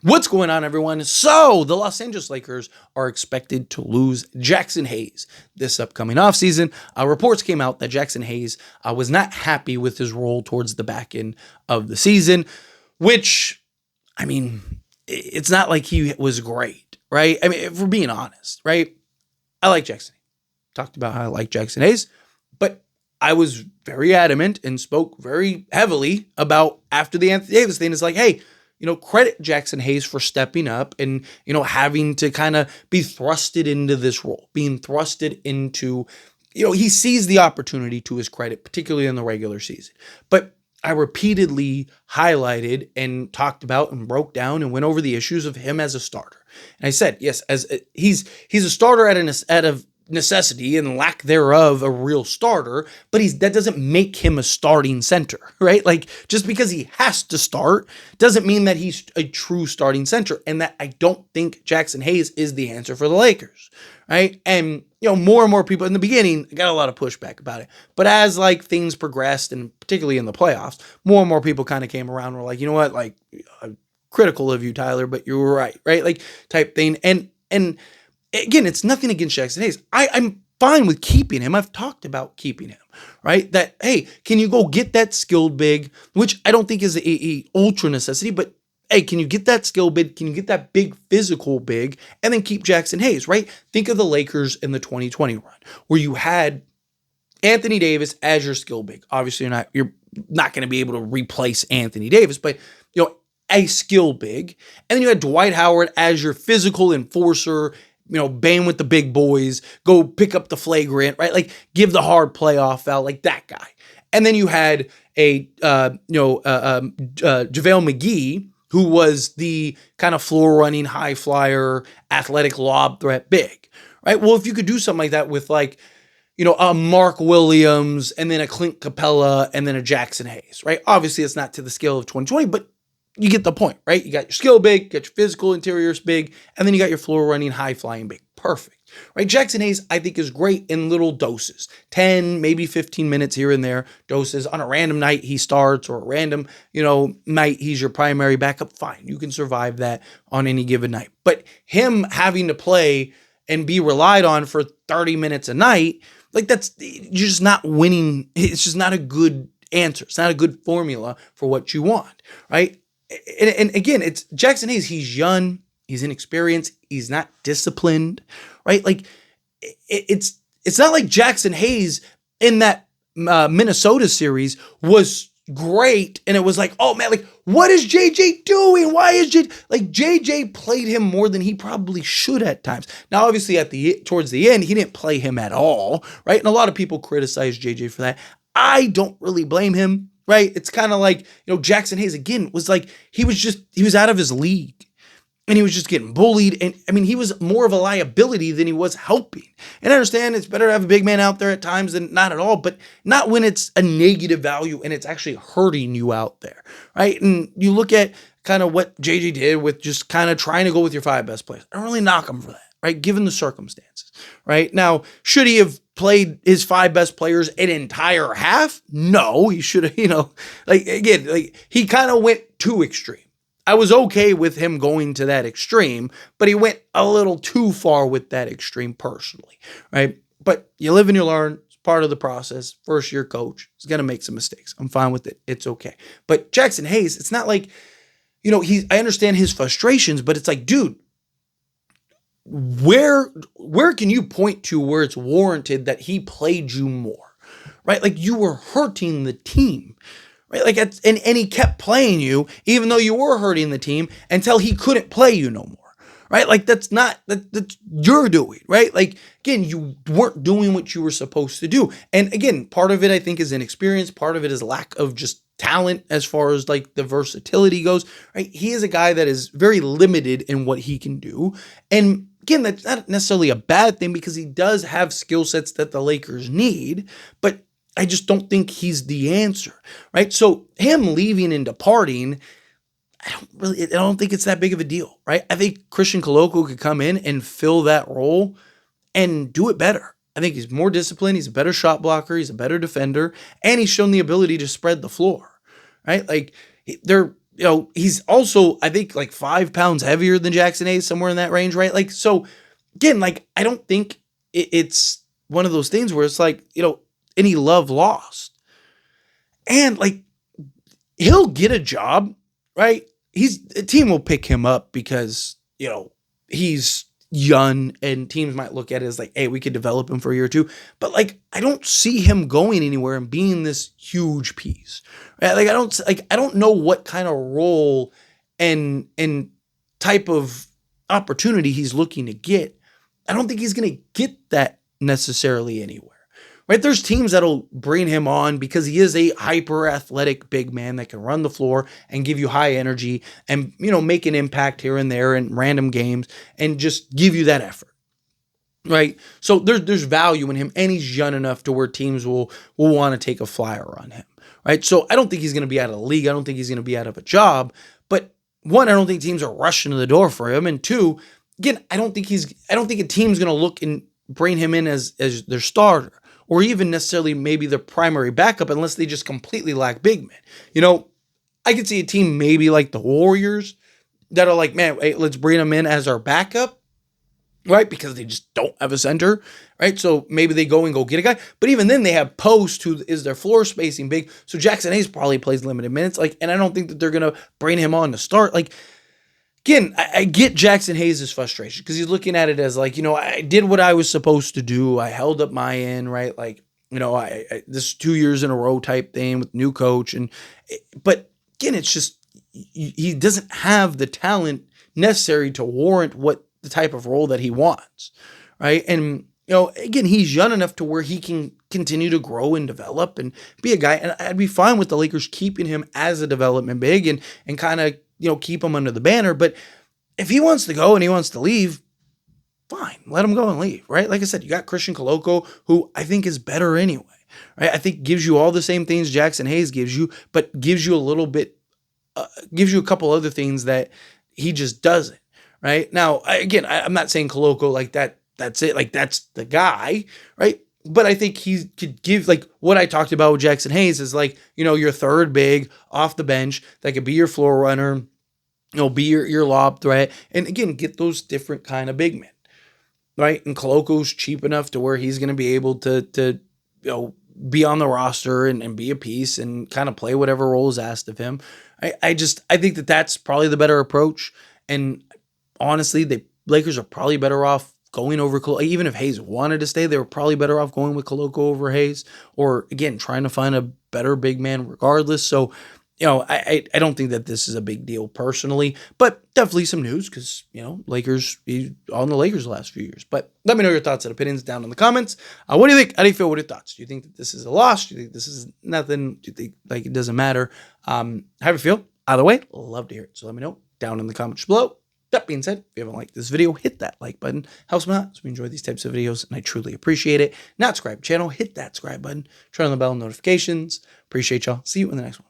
What's going on, everyone? So, the Los Angeles Lakers are expected to lose Jaxson Hayes this upcoming offseason. Reports came out that Jaxson Hayes was not happy with his role towards the back end of the season, which, I mean, it's not like he was great, right? I mean, if we're being honest, right? I like Jaxson. Talked about how I like Jaxson Hayes, but I was very adamant and spoke very heavily about after the Anthony Davis thing. It's like, hey, credit Jaxson Hayes for stepping up and, having to kind of be thrusted into this role, being thrusted into, he sees the opportunity to his credit, particularly in the regular season. But I repeatedly highlighted and talked about and broke down and went over the issues of him as a starter. And I said, yes, as he's a starter at a necessity and lack thereof a real starter, but that doesn't make him a starting center, right? Like, just because he has to start doesn't mean that he's a true starting center, and that I don't think Jaxson Hayes is the answer for the Lakers, right? And more and more people in the beginning, I got a lot of pushback about it, but as like things progressed, and particularly in the playoffs, more and more people kind of came around and were like, you know what, like, I'm critical of you, Tyler, but you were right, like type thing. And again, it's nothing against Jaxson Hayes. I'm fine with keeping him. I've talked about keeping him, right? That, hey, can you go get that skilled big, which I don't think is a ultra necessity, but hey, can you get that skilled big? Can you get that big physical big and then keep Jaxson Hayes, right? Think of the Lakers in the 2020 run where you had Anthony Davis as your skill big. Obviously, you're not going to be able to replace Anthony Davis, but a skill big. And then you had Dwight Howard as your physical enforcer, bang with the big boys, go pick up the flagrant, right? Like, give the hard playoff foul, like that guy. And then you had JaVale McGee, who was the kind of floor running, high flyer, athletic lob threat big, right? Well, if you could do something like that with a Mark Williams and then a Clint Capella and then a Jaxson Hayes, right? Obviously, it's not to the scale of 2020, but you get the point, right? You got your skill big, got your physical interiors big, and then you got your floor running, high flying big. Perfect, right? Jaxson Hayes, I think, is great in little doses, 10, maybe 15 minutes here and there doses. On a random night, he starts, or a random, night, he's your primary backup. Fine, you can survive that on any given night. But him having to play and be relied on for 30 minutes a night, like, you're just not winning. It's just not a good answer. It's not a good formula for what you want, right? And again, it's Jaxson Hayes. He's young. He's inexperienced. He's not disciplined, right? Like, it's not like Jaxson Hayes in that Minnesota series was great, and it was like, oh man, like, what is JJ doing? Why is JJ played him more than he probably should at times. Now, obviously, towards the end, he didn't play him at all, right? And a lot of people criticize JJ for that. I don't really blame him. Right? It's kind of like, Jaxson Hayes, again, was like, he was out of his league and he was just getting bullied. And I mean, he was more of a liability than he was helping. And I understand it's better to have a big man out there at times than not at all, but not when it's a negative value and it's actually hurting you out there. Right? And you look at kind of what JJ did with just kind of trying to go with your 5 best players. I don't really knock him for that, right? Given the circumstances, right? Now, should he have played his 5 best players an entire half? No, he should have, he kind of went too extreme. I was okay with him going to that extreme, but he went a little too far with that extreme personally, right? But you live and you learn. It's part of the process. First year coach is going to make some mistakes. I'm fine with it. It's okay. But Jaxson Hayes, it's not like, I understand his frustrations, but it's like, dude, where can you point to where it's warranted that he played you more, right? Like, you were hurting the team, right? Like, and he kept playing you even though you were hurting the team until he couldn't play you no more, right? Like, that's you're doing, right? Like, again, you weren't doing what you were supposed to do. And again, part of it, I think, is inexperience. Part of it is lack of just talent as far as like the versatility goes, right? He is a guy that is very limited in what he can do. And again, that's not necessarily a bad thing because he does have skill sets that the Lakers need, but I just don't think he's the answer, right? So him leaving and departing, I don't think it's that big of a deal, right? I think Christian Koloko could come in and fill that role and do it better. I think he's more disciplined. He's a better shot blocker. He's a better defender, and he's shown the ability to spread the floor, right? Like, they're he's also, I think, like 5 pounds heavier than Jaxson Hayes, somewhere in that range, right? Like, so again, like, I don't think it's one of those things where it's like, any love lost. And like, he'll get a job, right? A team will pick him up because, he's young and teams might look at it as like, hey, we could develop him for a year or two. But like, I don't see him going anywhere and being this huge piece, right? Like, I don't know what kind of role and type of opportunity he's looking to get. I don't think he's going to get that necessarily anywhere. Right? There's teams that'll bring him on because he is a hyper athletic big man that can run the floor and give you high energy and, make an impact here and there in random games and just give you that effort. Right? So there's value in him, and he's young enough to where teams will want to take a flyer on him. Right? So I don't think he's going to be out of the league. I don't think he's going to be out of a job. But one, I don't think teams are rushing to the door for him. And two, again, I don't think a team's going to look and bring him in as their starter, or even necessarily maybe their primary backup, unless they just completely lack big men. I could see a team maybe like the Warriors that are like, man, hey, let's bring him in as our backup, right? Because they just don't have a center, right? So maybe they go get a guy. But even then, they have Post, who is their floor spacing big. So Jaxson Hayes probably plays limited minutes. Like, and I don't think that they're going to bring him on to start. Like, again, I get Jaxson Hayes' frustration because he's looking at it as like, I did what I was supposed to do. I held up my end, right? Like, this 2 years in a row type thing with new coach. But again, it's just, he doesn't have the talent necessary to warrant what the type of role that he wants, right? And, again, he's young enough to where he can continue to grow and develop and be a guy. And I'd be fine with the Lakers keeping him as a development big and kind of, keep him under the banner. But if he wants to go and he wants to leave, fine, let him go and leave, right? Like I said, you got Christian Koloko, who I think is better anyway, right? I think gives you all the same things Jaxson Hayes gives you, but gives you a little bit, gives you a couple other things that he just doesn't, right? Now, I'm not saying Koloko like that, that's it, like that's the guy, right? But I think he could give, like what I talked about with Jaxson Hayes is like, your third big off the bench that could be your floor runner, be your lob threat. And again, get those different kind of big men, right? And Koloko's cheap enough to where he's going to be able to be on the roster and be a piece and kind of play whatever role is asked of him. I think that that's probably the better approach. And honestly, the Lakers are probably better off going over Koloko. Even if Hayes wanted to stay, they were probably better off going with Koloko over Hayes, or again, trying to find a better big man regardless. So, I don't think that this is a big deal personally, but definitely some news because, Lakers, he's on the Lakers the last few years. But let me know your thoughts and opinions down in the comments. What do you think? How do you feel? What are your thoughts? Do you think that this is a loss? Do you think this is nothing? Do you think like it doesn't matter? How do you feel? Either way, love to hear it. So let me know down in the comments below. That being said, if you haven't liked this video, hit that like button. Helps me out. So we enjoy these types of videos, and I truly appreciate it. Not subscribe to the channel, hit that subscribe button. Turn on the bell notifications. Appreciate y'all. See you in the next one.